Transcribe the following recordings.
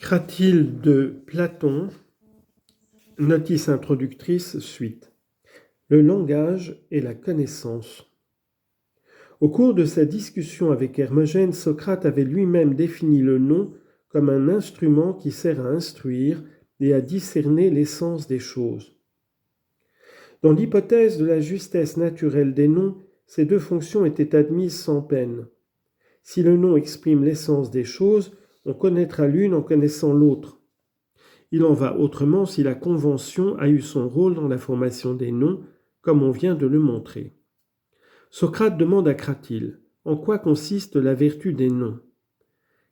Cratyle de Platon, notice introductrice, suite. Le langage et la connaissance. Au cours de sa discussion avec Hermogène, Socrate avait lui-même défini le nom comme un instrument qui sert à instruire et à discerner l'essence des choses. Dans l'hypothèse de la justesse naturelle des noms, ces deux fonctions étaient admises sans peine. Si le nom exprime l'essence des choses, on connaîtra l'une en connaissant l'autre. Il en va autrement si la convention a eu son rôle dans la formation des noms, comme on vient de le montrer. Socrate demande à Cratyle « En quoi consiste la vertu des noms ?»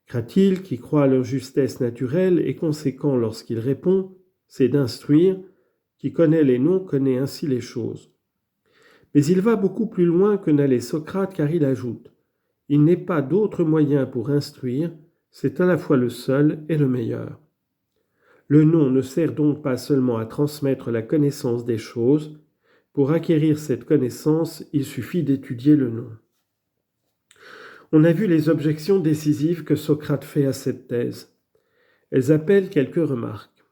Cratyle, qui croit à leur justesse naturelle, est conséquent lorsqu'il répond « C'est d'instruire, qui connaît les noms connaît ainsi les choses. » Mais il va beaucoup plus loin que n'allait Socrate, car il ajoute « Il n'est pas d'autre moyen pour instruire, c'est à la fois le seul et le meilleur. » Le nom ne sert donc pas seulement à transmettre la connaissance des choses. Pour acquérir cette connaissance, il suffit d'étudier le nom. On a vu les objections décisives que Socrate fait à cette thèse. Elles appellent quelques remarques.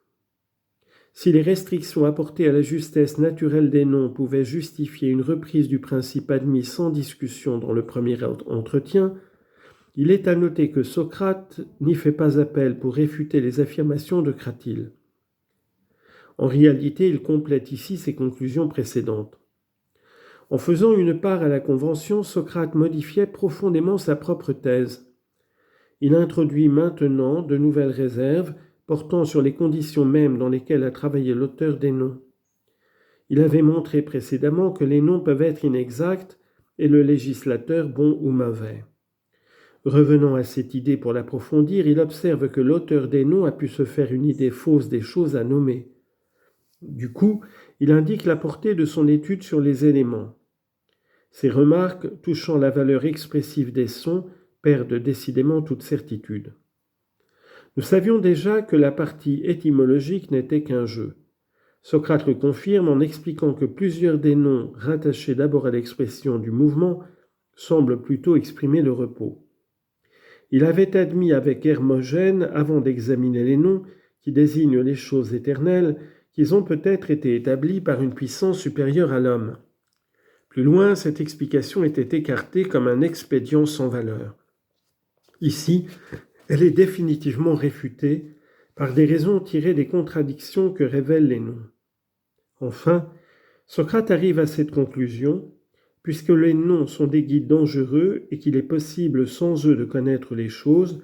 Si les restrictions apportées à la justesse naturelle des noms pouvaient justifier une reprise du principe admis sans discussion dans le premier entretien, il est à noter que Socrate n'y fait pas appel pour réfuter les affirmations de Cratyle. En réalité, il complète ici ses conclusions précédentes. En faisant une part à la convention, Socrate modifiait profondément sa propre thèse. Il introduit maintenant de nouvelles réserves portant sur les conditions mêmes dans lesquelles a travaillé l'auteur des noms. Il avait montré précédemment que les noms peuvent être inexacts et le législateur bon ou mauvais. Revenant à cette idée pour l'approfondir, il observe que l'auteur des noms a pu se faire une idée fausse des choses à nommer. Du coup, il indique la portée de son étude sur les éléments. Ces remarques touchant la valeur expressive des sons perdent décidément toute certitude. Nous savions déjà que la partie étymologique n'était qu'un jeu. Socrate le confirme en expliquant que plusieurs des noms rattachés d'abord à l'expression du mouvement semblent plutôt exprimer le repos. Il avait admis avec Hermogène, avant d'examiner les noms qui désignent les choses éternelles, qu'ils ont peut-être été établis par une puissance supérieure à l'homme. Plus loin, cette explication était écartée comme un expédient sans valeur. Ici, elle est définitivement réfutée par des raisons tirées des contradictions que révèlent les noms. Enfin, Socrate arrive à cette conclusion, puisque les noms sont des guides dangereux et qu'il est possible sans eux de connaître les choses,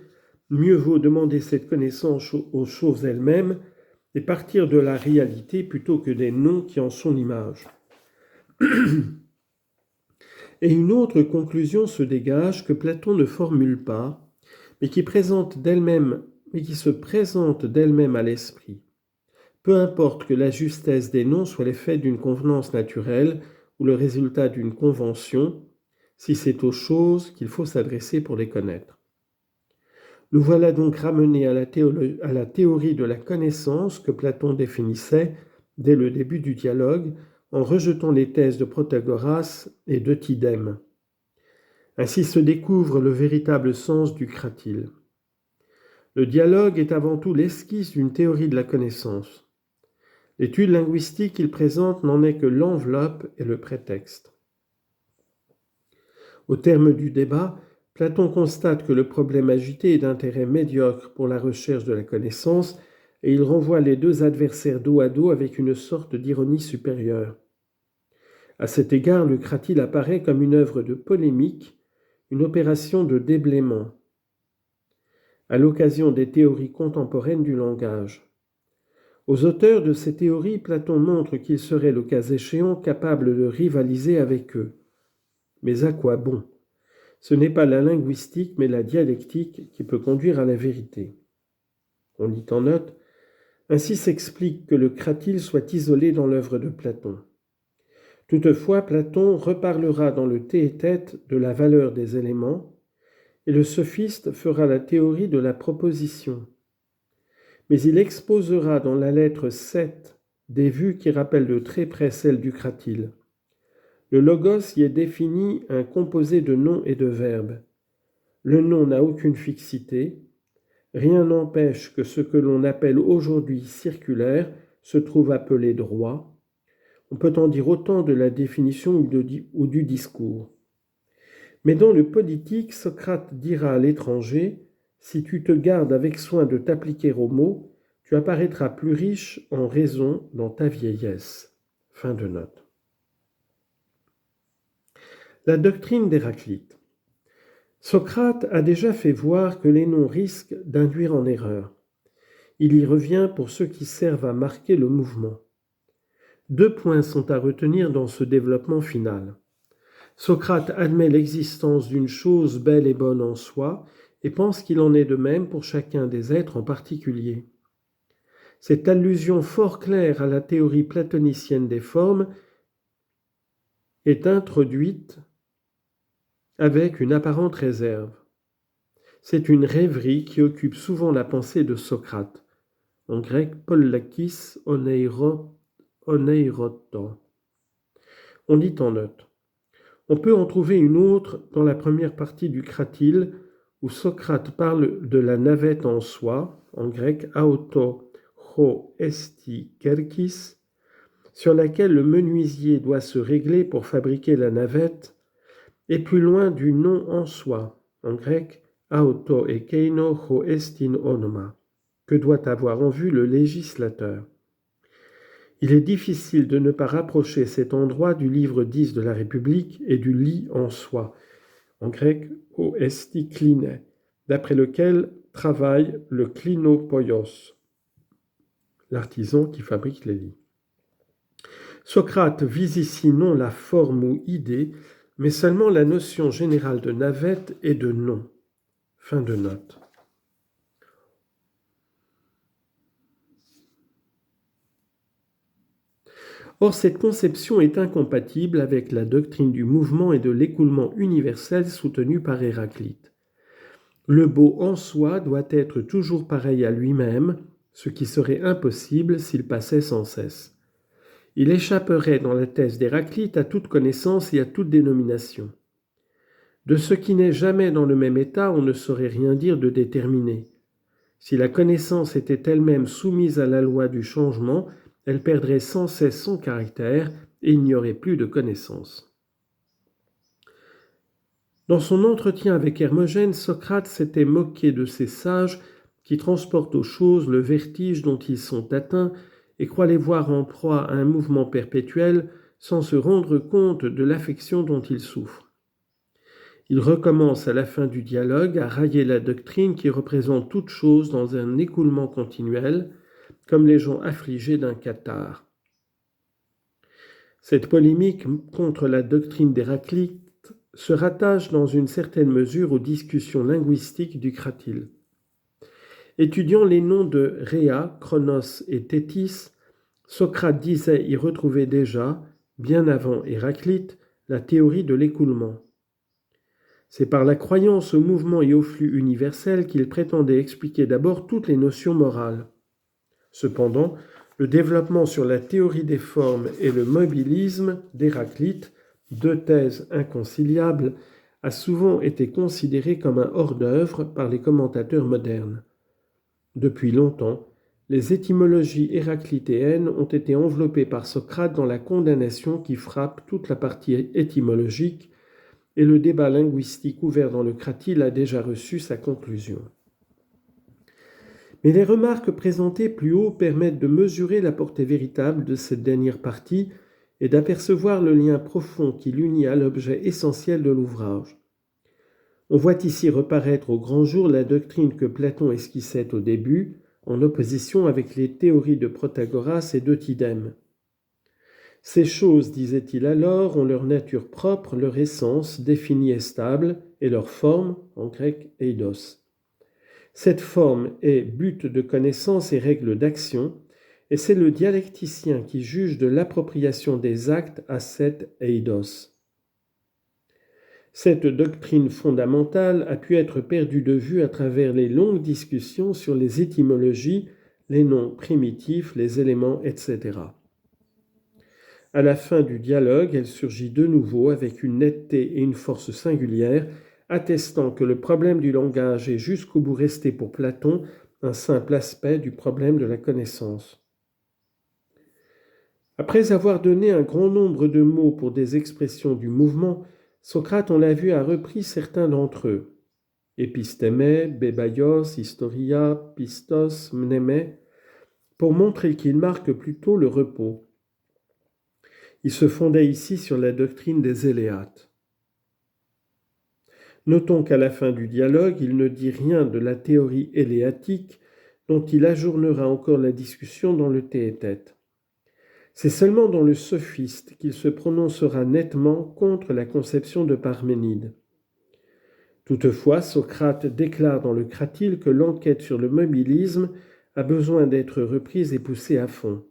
mieux vaut demander cette connaissance aux choses elles-mêmes et partir de la réalité plutôt que des noms qui en sont l'image. Et une autre conclusion se dégage que Platon ne formule pas, mais qui se présente d'elle-même à l'esprit. Peu importe que la justesse des noms soit l'effet d'une convenance naturelle ou le résultat d'une convention, si c'est aux choses qu'il faut s'adresser pour les connaître. Nous voilà donc ramenés à la théorie de la connaissance que Platon définissait dès le début du dialogue, en rejetant les thèses de Protagoras et d'Eutydème. Ainsi se découvre le véritable sens du cratyle. Le dialogue est avant tout l'esquisse d'une théorie de la connaissance. L'étude linguistique qu'il présente n'en est que l'enveloppe et le prétexte. Au terme du débat, Platon constate que le problème agité est d'intérêt médiocre pour la recherche de la connaissance et il renvoie les deux adversaires dos à dos avec une sorte d'ironie supérieure. À cet égard, le cratyle apparaît comme une œuvre de polémique, une opération de déblaiement, à l'occasion des théories contemporaines du langage. Aux auteurs de ces théories, Platon montre qu'il serait, le cas échéant, capable de rivaliser avec eux. Mais à quoi bon ? Ce n'est pas la linguistique, mais la dialectique qui peut conduire à la vérité. On lit en note, ainsi s'explique que le cratyle soit isolé dans l'œuvre de Platon. Toutefois, Platon reparlera dans le Théétète de la valeur des éléments, et le sophiste fera la théorie de la proposition. Mais il exposera dans la lettre 7 des vues qui rappellent de très près celles du cratyle. Le logos y est défini un composé de noms et de verbes. Le nom n'a aucune fixité. Rien n'empêche que ce que l'on appelle aujourd'hui circulaire se trouve appelé droit. On peut en dire autant de la définition ou du discours. Mais dans le politique, Socrate dira à l'étranger, si tu te gardes avec soin de t'appliquer aux mots, tu apparaîtras plus riche en raison dans ta vieillesse. Fin de note. La doctrine d'Héraclite. Socrate a déjà fait voir que les noms risquent d'induire en erreur. Il y revient pour ceux qui servent à marquer le mouvement. 2 points sont à retenir dans ce développement final. Socrate admet l'existence d'une chose belle et bonne en soi et pense qu'il en est de même pour chacun des êtres en particulier. Cette allusion fort claire à la théorie platonicienne des formes est introduite avec une apparente réserve. C'est une rêverie qui occupe souvent la pensée de Socrate, en grec pollakis oneiroton. On dit en note. On peut en trouver une autre dans la première partie du Cratyle, où Socrate parle de la navette en soi, en grec auto ho esti kerkis, sur laquelle le menuisier doit se régler pour fabriquer la navette, et plus loin du nom en soi, en grec auto ekeino ho estin onoma, que doit avoir en vue le législateur. Il est difficile de ne pas rapprocher cet endroit du livre 10 de la République et du lit en soi, en grec o esti kline, d'après lequel travaille le klinopoios, l'artisan qui fabrique les lits. Socrate vise ici non la forme ou idée, mais seulement la notion générale de navette et de nom. Fin de note. Or, cette conception est incompatible avec la doctrine du mouvement et de l'écoulement universel soutenue par Héraclite. Le beau en soi doit être toujours pareil à lui-même, ce qui serait impossible s'il passait sans cesse. Il échapperait dans la thèse d'Héraclite à toute connaissance et à toute dénomination. De ce qui n'est jamais dans le même état, on ne saurait rien dire de déterminé. Si la connaissance était elle-même soumise à la loi du changement, elle perdrait sans cesse son caractère et il n'y aurait plus de connaissance. Dans son entretien avec Hermogène, Socrate s'était moqué de ces sages qui transportent aux choses le vertige dont ils sont atteints et croient les voir en proie à un mouvement perpétuel sans se rendre compte de l'affection dont ils souffrent. Il recommence à la fin du dialogue à railler la doctrine qui représente toute chose dans un écoulement continuel, comme les gens affligés d'un catarrhe. Cette polémique contre la doctrine d'Héraclite se rattache dans une certaine mesure aux discussions linguistiques du Cratyle. Étudiant les noms de Rhea, Chronos et Thétis, Socrate disait y retrouver déjà, bien avant Héraclite, la théorie de l'écoulement. C'est par la croyance au mouvement et au flux universel qu'il prétendait expliquer d'abord toutes les notions morales. Cependant, le développement sur la théorie des formes et le mobilisme d'Héraclite, 2 thèses inconciliables, a souvent été considéré comme un hors-d'œuvre par les commentateurs modernes. Depuis longtemps, les étymologies héraclitéennes ont été enveloppées par Socrate dans la condamnation qui frappe toute la partie étymologique, et le débat linguistique ouvert dans le Cratyle a déjà reçu sa conclusion. Mais les remarques présentées plus haut permettent de mesurer la portée véritable de cette dernière partie et d'apercevoir le lien profond qui l'unit à l'objet essentiel de l'ouvrage. On voit ici reparaître au grand jour la doctrine que Platon esquissait au début, en opposition avec les théories de Protagoras et d'Eutydème. Ces choses, disait-il alors, ont leur nature propre, leur essence définie et stable, et leur forme, en grec eidos. Cette forme est but de connaissance et règle d'action, et c'est le dialecticien qui juge de l'appropriation des actes à cette eidos. Cette doctrine fondamentale a pu être perdue de vue à travers les longues discussions sur les étymologies, les noms primitifs, les éléments, etc. À la fin du dialogue, elle surgit de nouveau avec une netteté et une force singulières, attestant que le problème du langage est jusqu'au bout resté pour Platon un simple aspect du problème de la connaissance. Après avoir donné un grand nombre de mots pour des expressions du mouvement, Socrate, on l'a vu, a repris certains d'entre eux. Épistémé, bébaios, historia, pistos, mnémé, pour montrer qu'il marque plutôt le repos. Il se fondait ici sur la doctrine des Éléates. Notons qu'à la fin du dialogue, il ne dit rien de la théorie éléatique dont il ajournera encore la discussion dans le Théétète. C'est seulement dans le Sophiste qu'il se prononcera nettement contre la conception de Parménide. Toutefois, Socrate déclare dans le Cratyle que l'enquête sur le mobilisme a besoin d'être reprise et poussée à fond.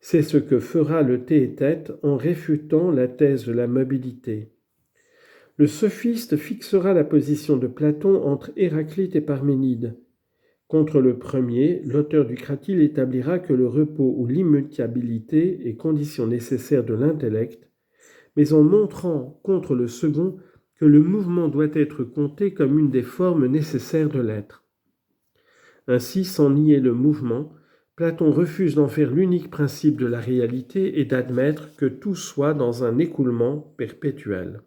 C'est ce que fera le Théétète en réfutant la thèse de la mobilité. Le sophiste fixera la position de Platon entre Héraclite et Parménide. Contre le premier, l'auteur du Cratyle établira que le repos ou l'immutabilité est condition nécessaire de l'intellect, mais en montrant contre le second que le mouvement doit être compté comme une des formes nécessaires de l'être. Ainsi, sans nier le mouvement, Platon refuse d'en faire l'unique principe de la réalité et d'admettre que tout soit dans un écoulement perpétuel.